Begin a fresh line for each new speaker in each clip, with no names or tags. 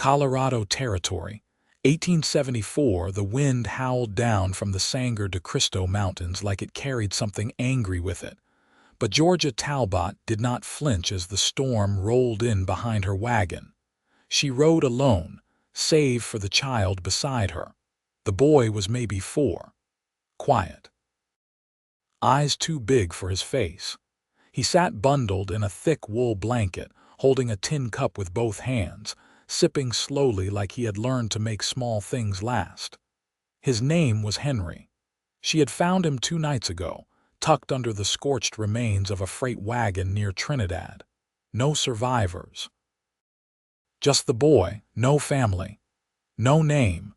Colorado Territory, 1874. The wind howled down from the Sangre de Cristo Mountains like it carried something angry with it. But Georgia Talbot did not flinch as the storm rolled in behind her wagon. She rode alone, save for the child beside her. The boy was maybe 4. Quiet. Eyes too big for his face. He sat bundled in a thick wool blanket, holding a tin cup with both hands, sipping slowly like he had learned to make small things last. His name was Henry. She had found him 2 nights ago, tucked under the scorched remains of a freight wagon near Trinidad. No survivors. Just the boy, no family, no name.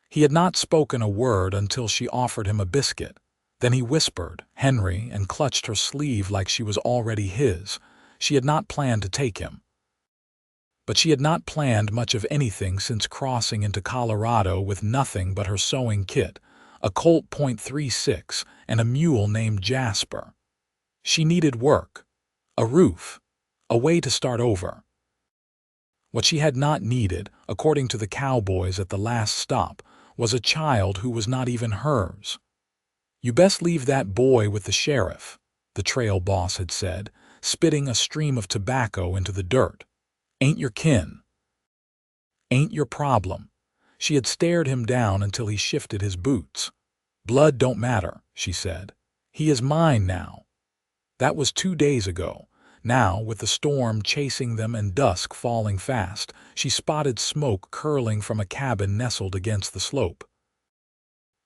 He had not spoken a word until she offered him a biscuit. Then he whispered, "Henry," and clutched her sleeve like she was already his. She had not planned to take him. But she had not planned much of anything since crossing into Colorado with nothing but her sewing kit, a Colt .36, and a mule named Jasper. She needed work, a roof, a way to start over. What she had not needed, according to the cowboys at the last stop, was a child who was not even hers. "You best leave that boy with the sheriff," the trail boss had said, spitting a stream of tobacco into the dirt. "Ain't your kin. Ain't your problem." She had stared him down until he shifted his boots. "Blood don't matter," she said. "He is mine now." That was 2 days ago. Now, with the storm chasing them and dusk falling fast, she spotted smoke curling from a cabin nestled against the slope.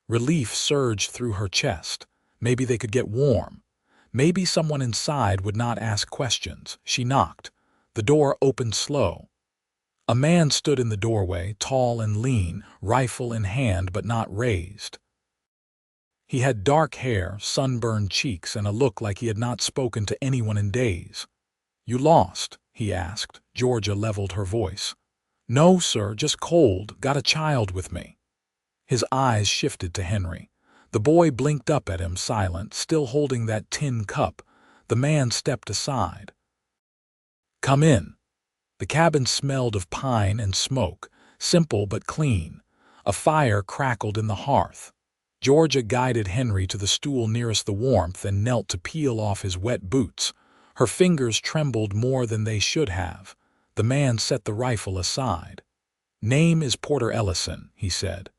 Relief surged through her chest. Maybe they could get warm. Maybe someone inside would not ask questions. She knocked. The door opened slow. A man stood in the doorway, tall and lean, rifle in hand but not raised. He had dark hair, sunburned cheeks, and a look like he had not spoken to anyone in days. "You lost?" he asked. Georgia leveled her voice. "No, sir, just cold. Got a child with me." His eyes shifted to Henry. The boy blinked up at him, silent, still holding that tin cup. The man stepped aside. "Come in." The cabin smelled of pine and smoke, simple but clean. A fire crackled in the hearth. Georgia guided Henry to the stool nearest the warmth and knelt to peel off his wet boots. Her fingers trembled more than they should have. The man set the rifle aside. "Name is Porter Ellison," he said.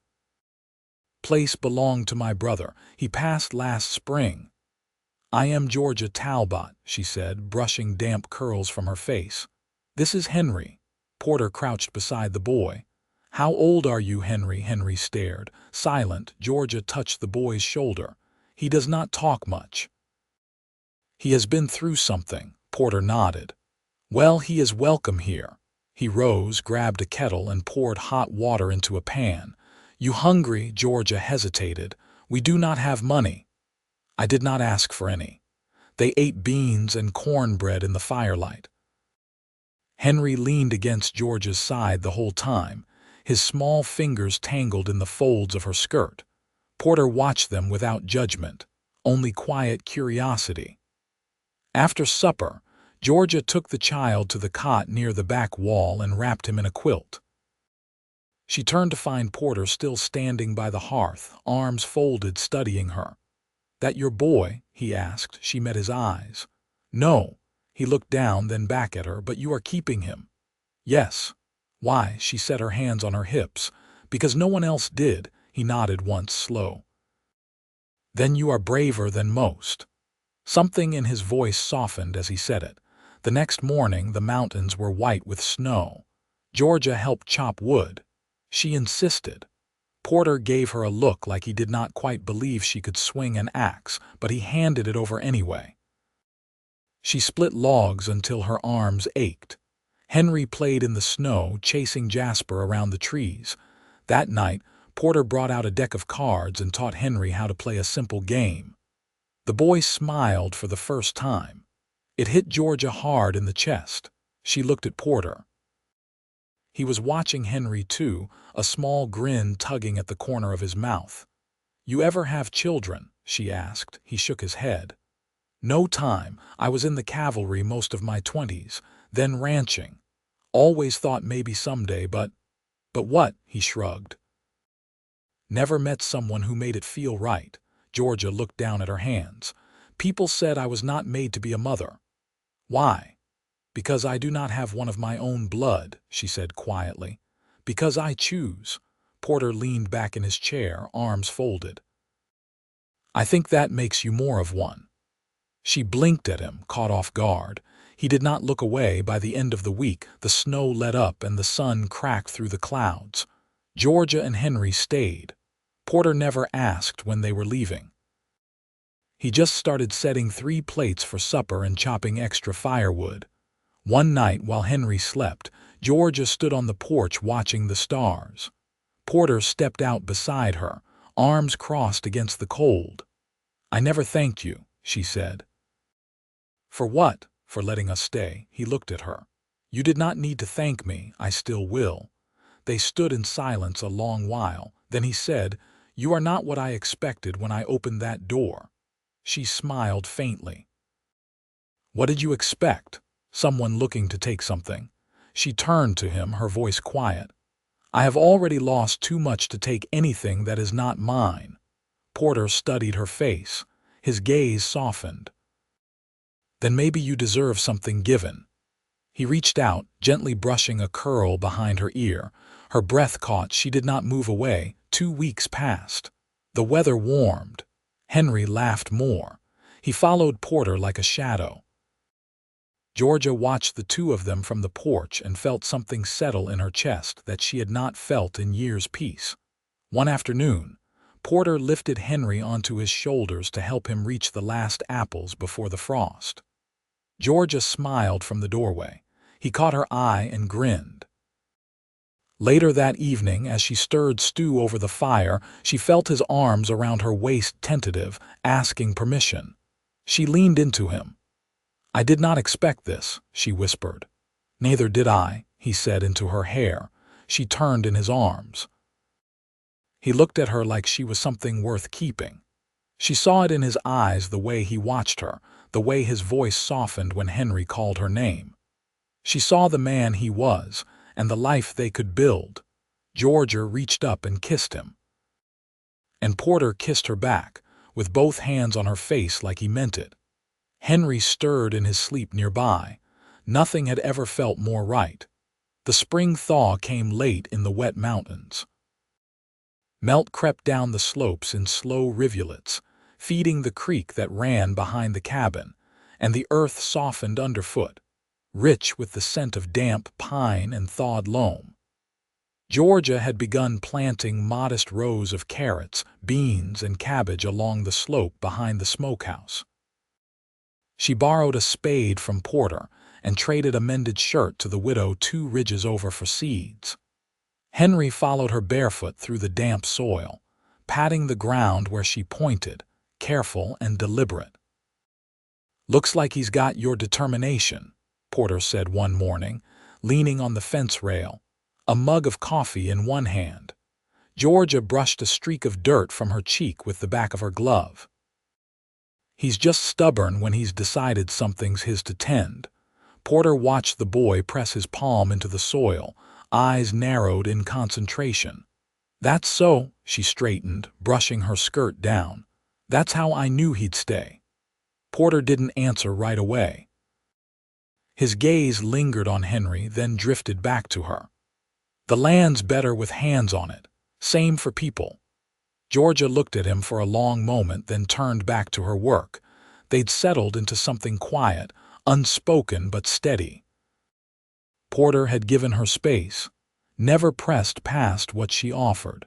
"Place belonged to my brother. He passed last spring." "I am Georgia Talbot," she said, brushing damp curls from her face. "This is Henry." Porter crouched beside the boy. "How old are you, Henry?" Henry stared. Silent, Georgia touched the boy's shoulder. "He does not talk much." "He has been through something," Porter nodded. "Well, he is welcome here." He rose, grabbed a kettle, and poured hot water into a pan. "You hungry?" Georgia hesitated. "We do not have money." "I did not ask for any." They ate beans and cornbread in the firelight. Henry leaned against Georgia's side the whole time, his small fingers tangled in the folds of her skirt. Porter watched them without judgment, only quiet curiosity. After supper, Georgia took the child to the cot near the back wall and wrapped him in a quilt. She turned to find Porter still standing by the hearth, arms folded, studying her. "That your boy?" he asked. She met his eyes. "No." He looked down, then back at her. "But you are keeping him." "Yes." "Why?" She set her hands on her hips. "Because no one else did." He nodded once, slow. "Then you are braver than most." Something in his voice softened as he said it. The next morning the mountains were white with snow. Georgia helped chop wood. She insisted. Porter gave her a look like he did not quite believe she could swing an axe, but he handed it over anyway. She split logs until her arms ached. Henry played in the snow, chasing Jasper around the trees. That night, Porter brought out a deck of cards and taught Henry how to play a simple game. The boy smiled for the first time. It hit Georgia hard in the chest. She looked at Porter. He was watching Henry too, a small grin tugging at the corner of his mouth. "You ever have children?" she asked. He shook his head. "No time. I was in the cavalry most of my 20s, then ranching. Always thought maybe someday, but But what? He shrugged. Never met someone who made it feel right. Georgia looked down at her hands. People said I was not made to be a mother. Why? Because I do not have one of my own blood, she said quietly. Because I choose. Porter leaned back in his chair, arms folded. I think that makes you more of one. She blinked at him, caught off guard. He did not look away. By the end of the week, the snow let up and the sun cracked through the clouds. Georgia and Henry stayed. Porter never asked when they were leaving. He just started setting 3 plates for supper and chopping extra firewood. One night, while Henry slept, Georgia stood on the porch watching the stars. Porter stepped out beside her, arms crossed against the cold. I never thanked you, she said. For what? For letting us stay. He looked at her. You did not need to thank me. I still will. They stood in silence a long while. Then he said, You are not what I expected when I opened that door. She smiled faintly. What did you expect? Someone looking to take something. She turned to him, her voice quiet. I have already lost too much to take anything that is not mine. Porter studied her face. His gaze softened. Then maybe you deserve something given. He reached out, gently brushing a curl behind her ear. Her breath caught. She did not move away. 2 weeks passed. The weather warmed. Henry laughed more. He followed Porter like a shadow. Georgia watched the two of them from the porch and felt something settle in her chest that she had not felt in years' peace. One afternoon, Porter lifted Henry onto his shoulders to help him reach the last apples before the frost. Georgia smiled from the doorway. He caught her eye and grinned. Later that evening, as she stirred stew over the fire, she felt his arms around her waist, tentative, asking permission. She leaned into him. I did not expect this, she whispered. Neither did I, he said into her hair. She turned in his arms. He looked at her like she was something worth keeping. She saw it in his eyes, the way he watched her, the way his voice softened when Henry called her name. She saw the man he was, and the life they could build. Georgia reached up and kissed him. And Porter kissed her back, with both hands on her face like he meant it. Henry stirred in his sleep nearby. Nothing had ever felt more right. The spring thaw came late in the wet mountains. Melt crept down the slopes in slow rivulets, feeding the creek that ran behind the cabin, and the earth softened underfoot, rich with the scent of damp pine and thawed loam. Georgia had begun planting modest rows of carrots, beans, and cabbage along the slope behind the smokehouse. She borrowed a spade from Porter and traded a mended shirt to the widow 2 ridges over for seeds. Henry followed her barefoot through the damp soil, patting the ground where she pointed, careful and deliberate. Looks like he's got your determination, Porter said one morning, leaning on the fence rail, a mug of coffee in one hand. Georgia brushed a streak of dirt from her cheek with the back of her glove. He's just stubborn when he's decided something's his to tend. Porter watched the boy press his palm into the soil, eyes narrowed in concentration. That's so, she straightened, brushing her skirt down. That's how I knew he'd stay. Porter didn't answer right away. His gaze lingered on Henry, then drifted back to her. The land's better with hands on it. Same for people. Georgia looked at him for a long moment, then turned back to her work. They'd settled into something quiet, unspoken but steady. Porter had given her space, never pressed past what she offered.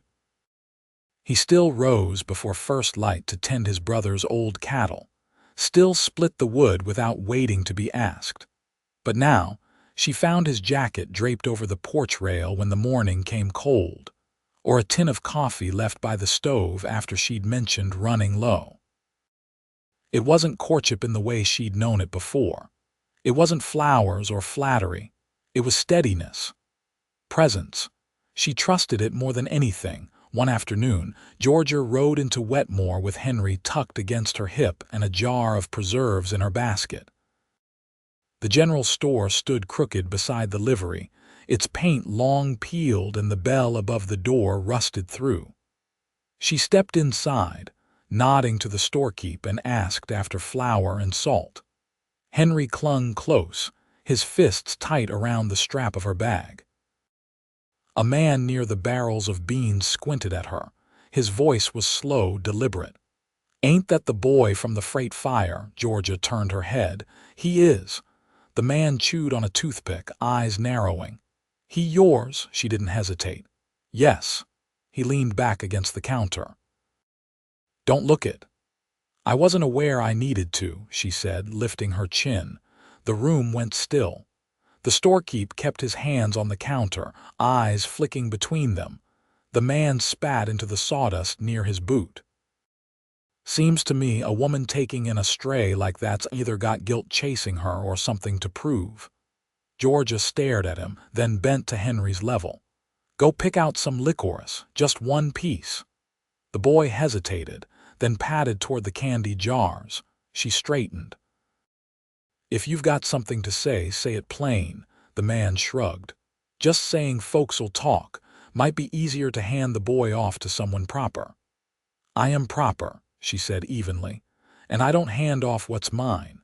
He still rose before first light to tend his brother's old cattle, still split the wood without waiting to be asked. But now, she found his jacket draped over the porch rail when the morning came cold, or a tin of coffee left by the stove after she'd mentioned running low. It wasn't courtship in the way she'd known it before. It wasn't flowers or flattery. It was steadiness. Presence. She trusted it more than anything. One afternoon, Georgia rode into Wetmore with Henry tucked against her hip and a jar of preserves in her basket. The general store stood crooked beside the livery, its paint long peeled and the bell above the door rusted through. She stepped inside, nodding to the storekeep, and asked after flour and salt. Henry clung close, his fists tight around the strap of her bag. A man near the barrels of beans squinted at her. His voice was slow, deliberate. "Ain't that the boy from the freight fire?" Georgia turned her head. "He is." The man chewed on a toothpick, eyes narrowing. "He yours?" She didn't hesitate. "Yes." He leaned back against the counter. "Don't look it." "I wasn't aware I needed to," she said, lifting her chin. The room went still. The storekeep kept his hands on the counter, eyes flicking between them. The man spat into the sawdust near his boot. "Seems to me a woman taking in a stray like that's either got guilt chasing her or something to prove." Georgia stared at him, then bent to Henry's level. "Go pick out some licorice, just one piece." The boy hesitated, then padded toward the candy jars. She straightened. "If you've got something to say it plain." The man shrugged. "Just saying folks'll talk. Might be easier to hand the boy off to someone proper." "I am proper," she said evenly, "and I don't hand off what's mine."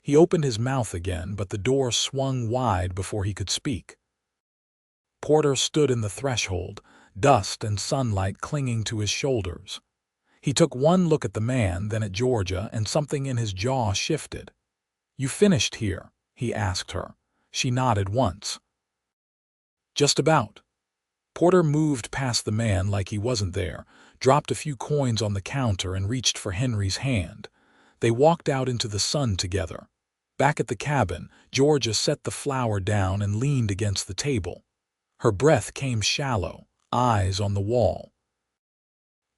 He opened his mouth again, but the door swung wide before he could speak. Porter stood in the threshold, dust and sunlight clinging to his shoulders. He took one look at the man, then at Georgia, and something in his jaw shifted. "You finished here?" he asked her. She nodded once. "Just about." Porter moved past the man like he wasn't there, dropped a few coins on the counter, and reached for Henry's hand. They walked out into the sun together. Back at the cabin, Georgia set the flour down and leaned against the table. Her breath came shallow, eyes on the wall.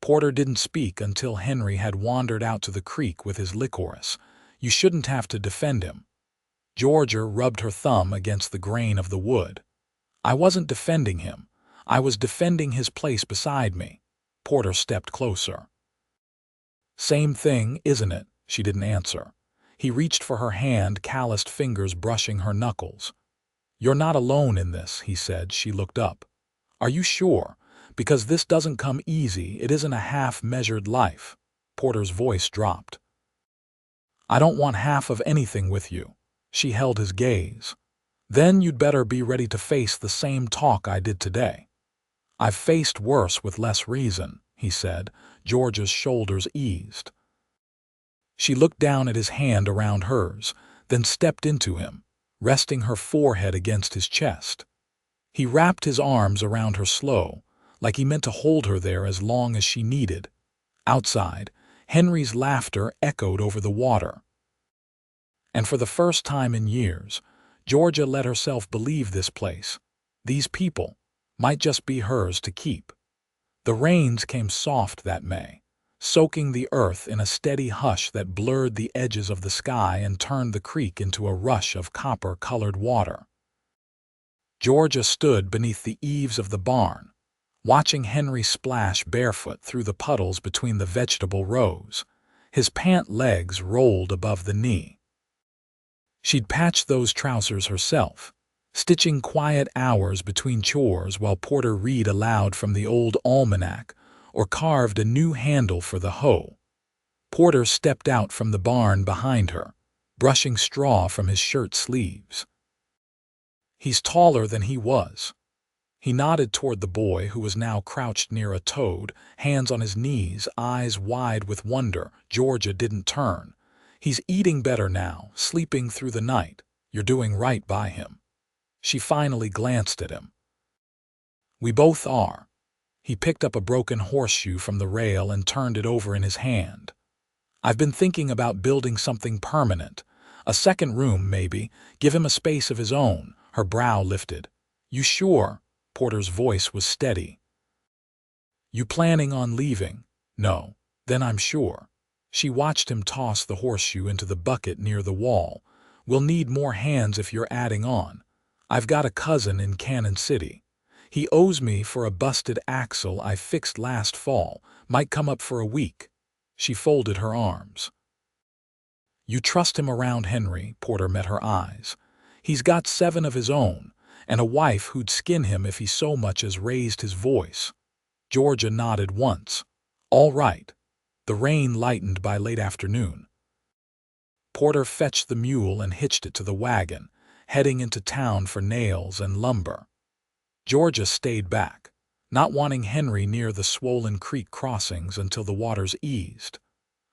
Porter didn't speak until Henry had wandered out to the creek with his licorice. "You shouldn't have to defend him." Georgia rubbed her thumb against the grain of the wood. "I wasn't defending him. I was defending his place beside me." Porter stepped closer. "Same thing, isn't it?" She didn't answer. He reached for her hand, calloused fingers brushing her knuckles. "You're not alone in this," he said. She looked up. "Are you sure? Because this doesn't come easy. It isn't a half-measured life." Porter's voice dropped. "I don't want half of anything with you." She held his gaze. "Then you'd better be ready to face the same talk I did today." "I've faced worse with less reason," he said. Georgia's shoulders eased. She looked down at his hand around hers, then stepped into him, resting her forehead against his chest. He wrapped his arms around her slow, like he meant to hold her there as long as she needed. Outside, Henry's laughter echoed over the water. And for the first time in years, Georgia let herself believe this place, these people, might just be hers to keep. The rains came soft that May, soaking the earth in a steady hush that blurred the edges of the sky and turned the creek into a rush of copper-colored water. Georgia stood beneath the eaves of the barn, watching Henry splash barefoot through the puddles between the vegetable rows. His pant legs rolled above the knee. She'd patched those trousers herself, stitching quiet hours between chores while Porter read aloud from the old almanac or carved a new handle for the hoe. Porter stepped out from the barn behind her, brushing straw from his shirt sleeves. "He's taller than he was." He nodded toward the boy, who was now crouched near a toad, hands on his knees, eyes wide with wonder. Georgia didn't turn. "He's eating better now, sleeping through the night. You're doing right by him." She finally glanced at him. "We both are." He picked up a broken horseshoe from the rail and turned it over in his hand. "I've been thinking about building something permanent. A second room, maybe. Give him a space of his own." Her brow lifted. "You sure?" Porter's voice was steady. "You planning on leaving?" "No." "Then I'm sure." She watched him toss the horseshoe into the bucket near the wall. "We'll need more hands if you're adding on. I've got a cousin in Cannon City. He owes me for a busted axle I fixed last fall. Might come up for a week." She folded her arms. "You trust him around Henry?" Porter met her eyes. "He's got 7 of his own, and a wife who'd skin him if he so much as raised his voice. Georgia nodded once. All right. The rain lightened by late afternoon. Porter fetched the mule and hitched it to the wagon, heading into town for nails and lumber. Georgia stayed back, not wanting Henry near the swollen creek crossings until the waters eased.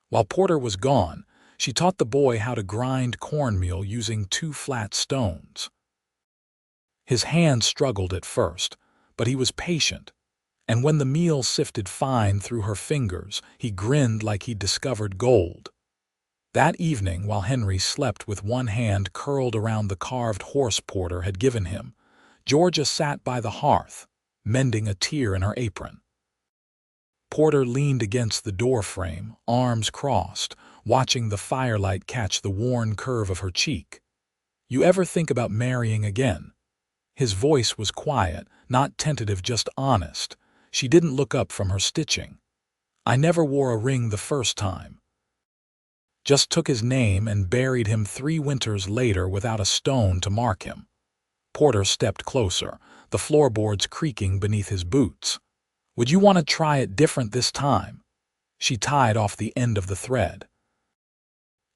While Porter was gone, she taught the boy how to grind cornmeal using 2 flat stones. His hands struggled at first, but he was patient, and when the meal sifted fine through her fingers, he grinned like he'd discovered gold. That evening, while Henry slept with one hand curled around the carved horse Porter had given him, Georgia sat by the hearth, mending a tear in her apron. Porter leaned against the doorframe, arms crossed, watching the firelight catch the worn curve of her cheek. "You ever think about marrying again?" His voice was quiet, not tentative, just honest. She didn't look up from her stitching. "I never wore a ring the first time. Just took his name and buried him 3 winters later without a stone to mark him." Porter stepped closer, the floorboards creaking beneath his boots. "Would you want to try it different this time?" She tied off the end of the thread.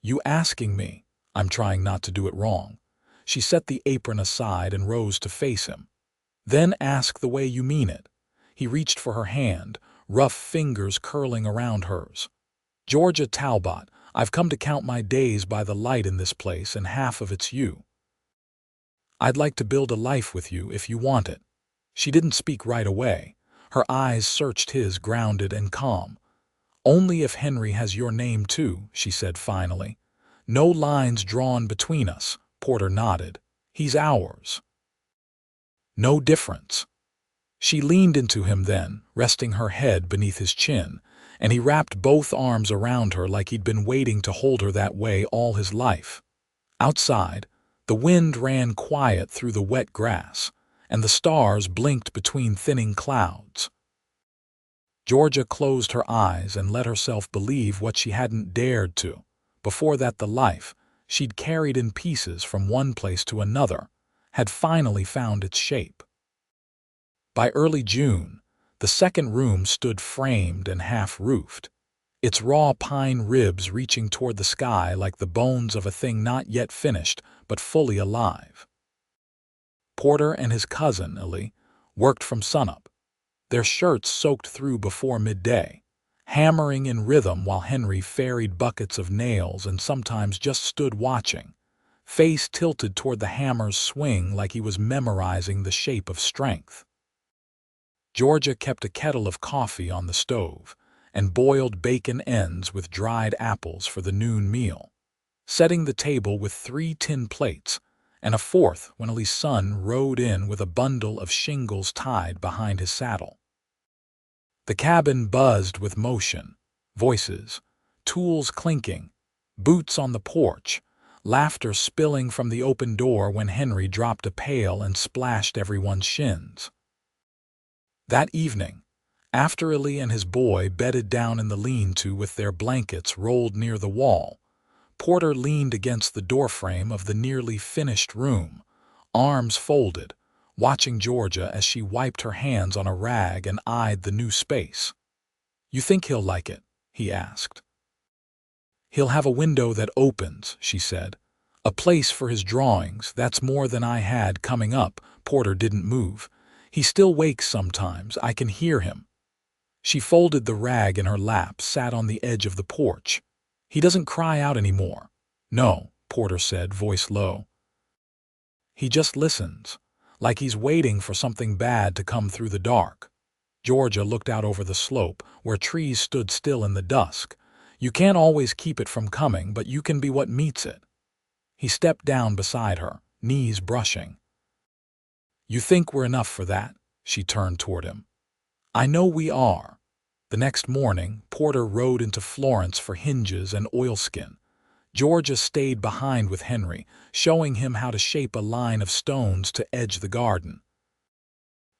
"You asking me? I'm trying not to do it wrong." She set the apron aside and rose to face him. "Then ask the way you mean it." He reached for her hand, rough fingers curling around hers. "Georgia Talbot, I've come to count my days by the light in this place, and half of it's you. I'd like to build a life with you if you want it." She didn't speak right away. Her eyes searched his, grounded and calm. "Only if Henry has your name too," she said finally. "No lines drawn between us." Porter nodded. "He's ours. No difference." She leaned into him then, resting her head beneath his chin, and he wrapped both arms around her like he'd been waiting to hold her that way all his life. Outside, the wind ran quiet through the wet grass, and the stars blinked between thinning clouds. Georgia closed her eyes and let herself believe what she hadn't dared to. Before that, the life she'd carried in pieces from one place to another had finally found its shape. By early June, the second room stood framed and half-roofed, its raw pine ribs reaching toward the sky like the bones of a thing not yet finished but fully alive. Porter and his cousin, Ellie, worked from sunup, their shirts soaked through before midday, hammering in rhythm while Henry ferried buckets of nails and sometimes just stood watching, face tilted toward the hammer's swing like he was memorizing the shape of strength. Georgia kept a kettle of coffee on the stove and boiled bacon ends with dried apples for the noon meal, setting the table with 3 tin plates and a fourth when Ellie's son rode in with a bundle of shingles tied behind his saddle. The cabin buzzed with motion, voices, tools clinking, boots on the porch, laughter spilling from the open door when Henry dropped a pail and splashed everyone's shins. That evening, after Ellie and his boy bedded down in the lean-to with their blankets rolled near the wall, Porter leaned against the doorframe of the nearly finished room, arms folded, watching Georgia as she wiped her hands on a rag and eyed the new space. "You think he'll like it?" he asked. "He'll have a window that opens," she said. "A place for his drawings. That's more than I had coming up." Porter didn't move. "He still wakes sometimes. I can hear him." She folded the rag in her lap, sat on the edge of the porch. "He doesn't cry out anymore." "No," Porter said, voice low. "He just listens, like he's waiting for something bad to come through the dark." Georgia looked out over the slope, where trees stood still in the dusk. "You can't always keep it from coming, but you can be what meets it." He stepped down beside her, knees brushing. "You think we're enough for that?" She turned toward him. "I know we are." The next morning, Porter rode into Florence for hinges and oilskin. Georgia stayed behind with Henry, showing him how to shape a line of stones to edge the garden.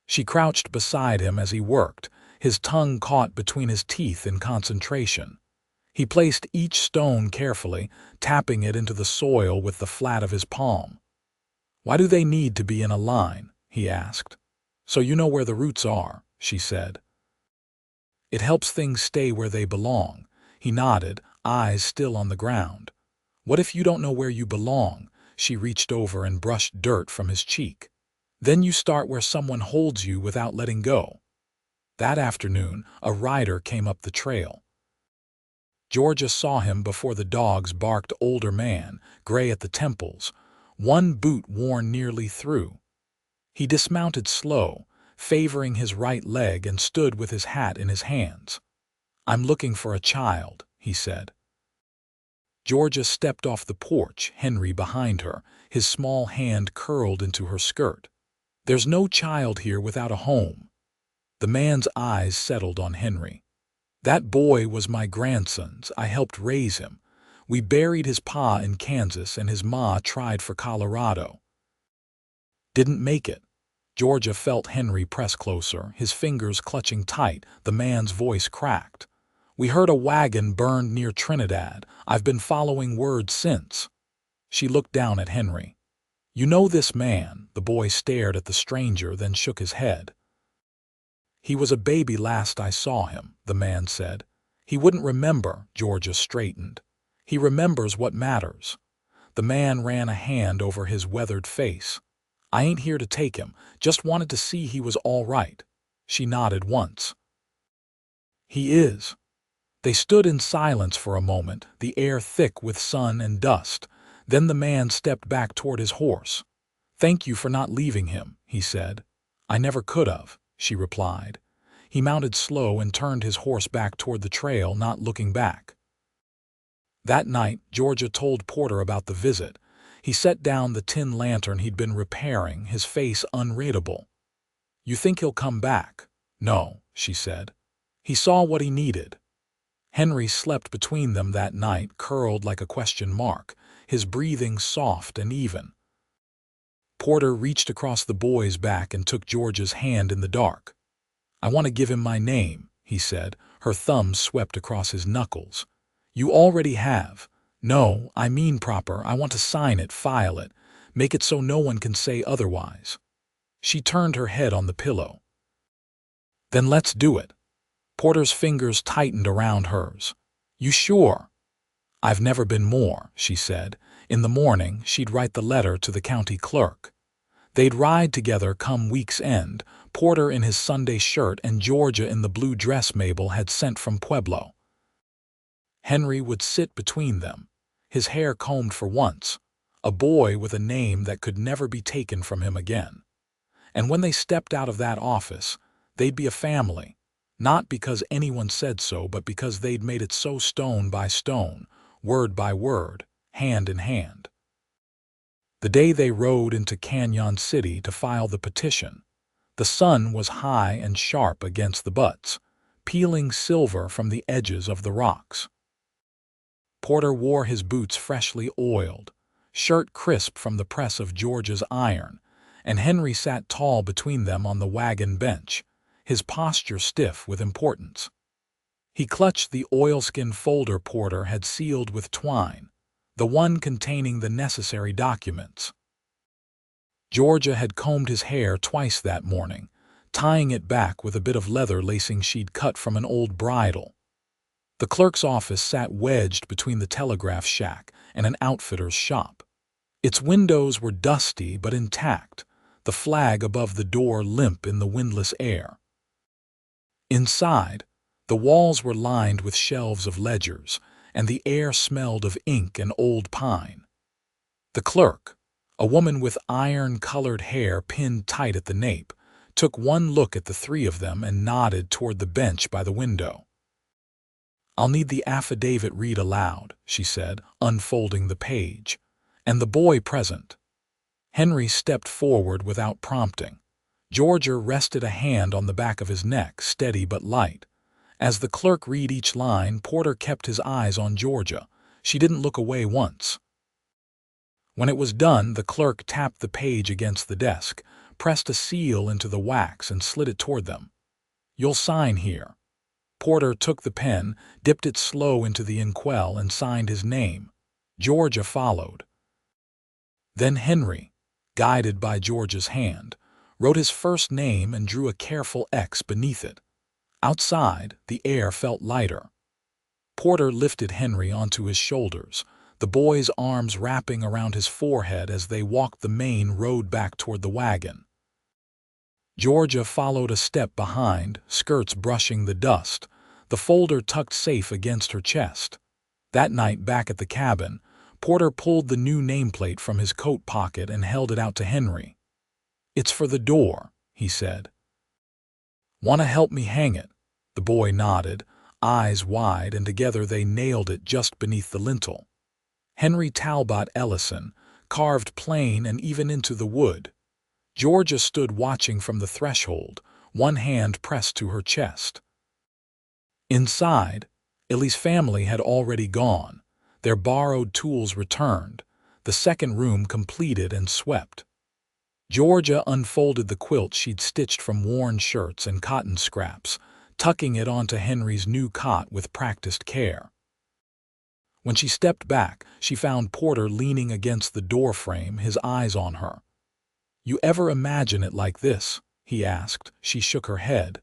She crouched beside him as he worked, his tongue caught between his teeth in concentration. He placed each stone carefully, tapping it into the soil with the flat of his palm. "Why do they need to be in a line?" he asked. "So you know where the roots are," she said. "It helps things stay where they belong." He nodded, eyes still on the ground. "What if you don't know where you belong?" She reached over and brushed dirt from his cheek. "Then you start where someone holds you without letting go." That afternoon, a rider came up the trail. Georgia saw him before the dogs barked. Older man, gray at the temples, one boot worn nearly through. He dismounted slow, favoring his right leg, and stood with his hat in his hands. "I'm looking for a child," he said. Georgia stepped off the porch, Henry behind her, his small hand curled into her skirt. "There's no child here without a home." The man's eyes settled on Henry. "That boy was my grandson's. I helped raise him. We buried his pa in Kansas and his ma tried for Colorado. Didn't make it." Georgia felt Henry press closer, his fingers clutching tight. The man's voice cracked. "We heard a wagon burned near Trinidad. I've been following word since." She looked down at Henry. "You know this man?" The boy stared at the stranger, then shook his head. "He was a baby last I saw him," the man said. "He wouldn't remember." Georgia straightened. "He remembers what matters." The man ran a hand over his weathered face. "I ain't here to take him, just wanted to see he was all right." She nodded once. "He is." They stood in silence for a moment, the air thick with sun and dust. Then the man stepped back toward his horse. "Thank you for not leaving him," he said. "I never could have," she replied. He mounted slow and turned his horse back toward the trail, not looking back. That night, Georgia told Porter about the visit. He set down the tin lantern he'd been repairing, his face unreadable. "You think he'll come back?" "No," she said. "He saw what he needed." Henry slept between them that night, curled like a question mark, his breathing soft and even. Porter reached across the boy's back and took Georgia's hand in the dark. "I want to give him my name," he said. Her thumbs swept across his knuckles. "You already have." "No, I mean proper. I want to sign it, file it, make it so no one can say otherwise." She turned her head on the pillow. "Then let's do it." Porter's fingers tightened around hers. "You sure?" "I've never been more," she said. In the morning, she'd write the letter to the county clerk. They'd ride together come week's end, Porter in his Sunday shirt and Georgia in the blue dress Mabel had sent from Pueblo. Henry would sit between them, his hair combed for once, a boy with a name that could never be taken from him again. And when they stepped out of that office, they'd be a family, not because anyone said so, but because they'd made it so, stone by stone, word by word, hand in hand. The day they rode into Canyon City to file the petition, the sun was high and sharp against the buttes, peeling silver from the edges of the rocks. Porter wore his boots freshly oiled, shirt crisp from the press of Georgia's iron, and Henry sat tall between them on the wagon bench, his posture stiff with importance. He clutched the oilskin folder Porter had sealed with twine, the one containing the necessary documents. Georgia had combed his hair twice that morning, tying it back with a bit of leather lacing she'd cut from an old bridle. The clerk's office sat wedged between the telegraph shack and an outfitter's shop. Its windows were dusty but intact, the flag above the door limp in the windless air. Inside, the walls were lined with shelves of ledgers, and the air smelled of ink and old pine. The clerk, a woman with iron-colored hair pinned tight at the nape, took one look at the three of them and nodded toward the bench by the window. "I'll need the affidavit read aloud," she said, unfolding the page, "and the boy present." Henry stepped forward without prompting. Georgia rested a hand on the back of his neck, steady but light. As the clerk read each line, Porter kept his eyes on Georgia. She didn't look away once. When it was done, the clerk tapped the page against the desk, pressed a seal into the wax, and slid it toward them. "You'll sign here." Porter took the pen, dipped it slow into the inkwell, and signed his name. Georgia followed. Then Henry, guided by George's hand, wrote his first name and drew a careful X beneath it. Outside, the air felt lighter. Porter lifted Henry onto his shoulders, the boy's arms wrapping around his forehead as they walked the main road back toward the wagon. Georgia followed a step behind, skirts brushing the dust, the folder tucked safe against her chest. That night back at the cabin, Porter pulled the new nameplate from his coat pocket and held it out to Henry. "It's for the door," he said. "Want to help me hang it?" The boy nodded, eyes wide, and together they nailed it just beneath the lintel. Henry Talbot Ellison, carved plain and even into the wood. Georgia stood watching from the threshold, one hand pressed to her chest. Inside, Ellie's family had already gone, their borrowed tools returned, the second room completed and swept. Georgia unfolded the quilt she'd stitched from worn shirts and cotton scraps, tucking it onto Henry's new cot with practiced care. When she stepped back, she found Porter leaning against the doorframe, his eyes on her. "You ever imagine it like this?" he asked. She shook her head.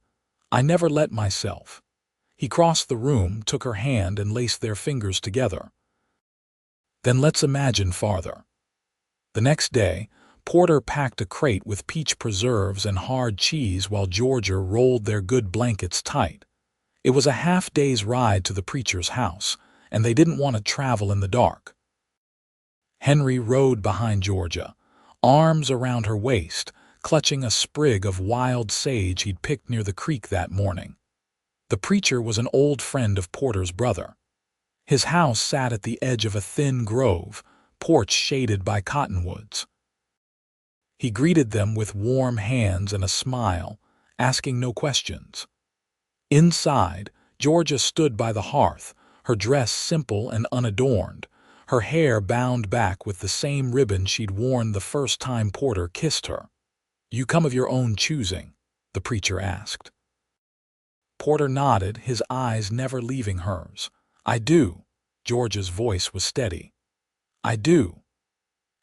"I never let myself." He crossed the room, took her hand, and laced their fingers together. "Then let's imagine farther." The next day, Porter packed a crate with peach preserves and hard cheese while Georgia rolled their good blankets tight. It was a half-day's ride to the preacher's house, and they didn't want to travel in the dark. Henry rode behind Georgia, arms around her waist, clutching a sprig of wild sage he'd picked near the creek that morning. The preacher was an old friend of Porter's brother. His house sat at the edge of a thin grove, porch shaded by cottonwoods. He greeted them with warm hands and a smile, asking no questions. Inside, Georgia stood by the hearth, her dress simple and unadorned, her hair bound back with the same ribbon she'd worn the first time Porter kissed her. "You come of your own choosing?" the preacher asked. Porter nodded, his eyes never leaving hers. "I do." Georgia's voice was steady. "I do."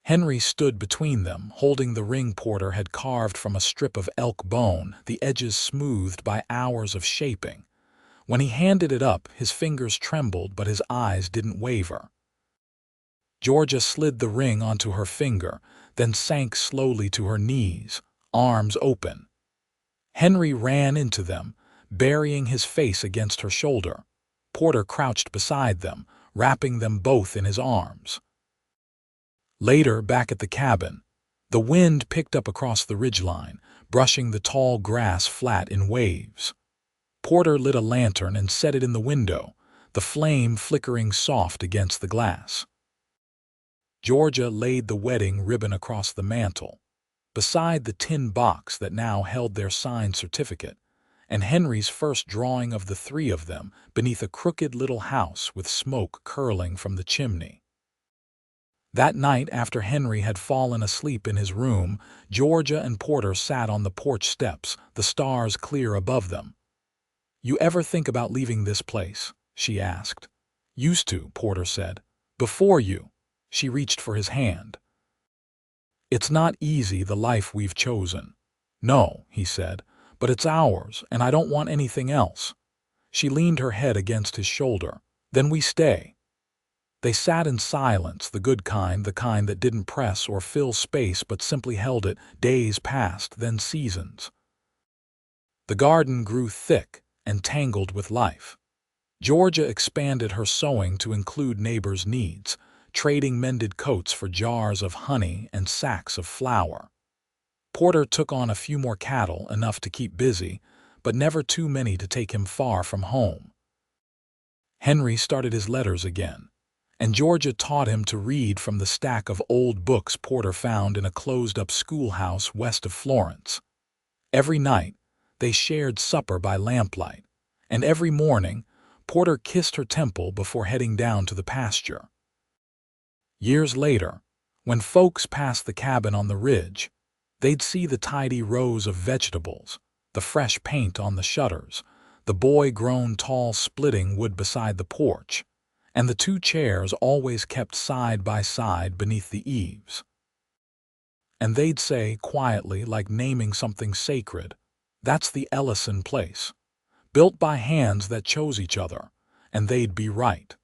Henry stood between them, holding the ring Porter had carved from a strip of elk bone, the edges smoothed by hours of shaping. When he handed it up, his fingers trembled, but his eyes didn't waver. Georgia slid the ring onto her finger, then sank slowly to her knees, arms open. Henry ran into them, burying his face against her shoulder. Porter crouched beside them, wrapping them both in his arms. Later, back at the cabin, the wind picked up across the ridgeline, brushing the tall grass flat in waves. Porter lit a lantern and set it in the window, the flame flickering soft against the glass. Georgia laid the wedding ribbon across the mantel, beside the tin box that now held their signed certificate, and Henry's first drawing of the three of them beneath a crooked little house with smoke curling from the chimney. That night, after Henry had fallen asleep in his room, Georgia and Porter sat on the porch steps, the stars clear above them. "You ever think about leaving this place?" she asked. "Used to," Porter said. "Before you." She reached for his hand. "It's not easy, the life we've chosen." "No," he said, "but it's ours, and I don't want anything else." She leaned her head against his shoulder. "Then we stay." They sat in silence, the good kind, the kind that didn't press or fill space but simply held it. Days passed, then seasons. The garden grew thick and tangled with life. Georgia expanded her sewing to include neighbors' needs, trading mended coats for jars of honey and sacks of flour. Porter took on a few more cattle, enough to keep busy, but never too many to take him far from home. Henry started his letters again, and Georgia taught him to read from the stack of old books Porter found in a closed-up schoolhouse west of Florence. Every night, they shared supper by lamplight, and every morning, Porter kissed her temple before heading down to the pasture. Years later, when folks passed the cabin on the ridge, they'd see the tidy rows of vegetables, the fresh paint on the shutters, the boy-grown tall splitting wood beside the porch, and the two chairs always kept side by side beneath the eaves. And they'd say, quietly, like naming something sacred, "That's the Ellison place, built by hands that chose each other," and they'd be right.